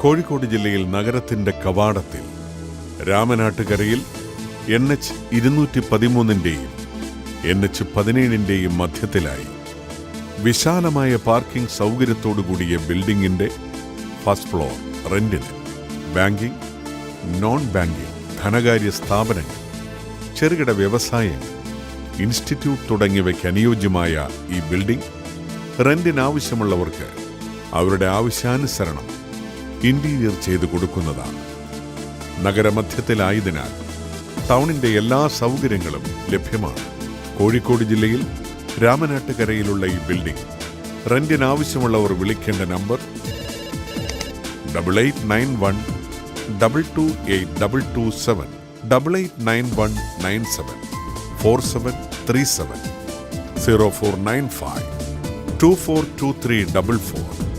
കോഴിക്കോട് ജില്ലയിൽ നഗരത്തിന്റെ കവാടത്തിൽ രാമനാട്ടുകരയിൽ NH-213-ന്റെയും NH-17-ന്റെയും മധ്യത്തിലായി വിശാലമായ പാർക്കിംഗ് സൗകര്യത്തോടുകൂടിയ ബിൽഡിംഗിന്റെ ഫസ്റ്റ് ഫ്ലോർ റെന്റിന് ബാങ്കിംഗ്, നോൺ ബാങ്കിംഗ്, ധനകാര്യ സ്ഥാപനങ്ങൾ, ചെറുകിട വ്യവസായങ്ങൾ, ഇൻസ്റ്റിറ്റ്യൂട്ട് തുടങ്ങിയവയ്ക്ക് അനുയോജ്യമായ ഈ ബിൽഡിംഗ് റെന്റിനാവശ്യമുള്ളവർക്ക് അവരുടെ ആവശ്യാനുസരണം ഇന്റീരിയർ ചെയ്തു കൊടുക്കുന്നതാണ്. നഗരമധ്യത്തിലായതിനാൽ ടൗണിന്റെ എല്ലാ സൗകര്യങ്ങളും ലഭ്യമാണ്. കോഴിക്കോട് ജില്ലയിൽ രാമനാട്ടുകരയിലുള്ള ഈ ബിൽഡിംഗ് റെന്റിനാവശ്യമുള്ളവർ വിളിക്കേണ്ട നമ്പർ 8891228227 889197 4737 0495 242344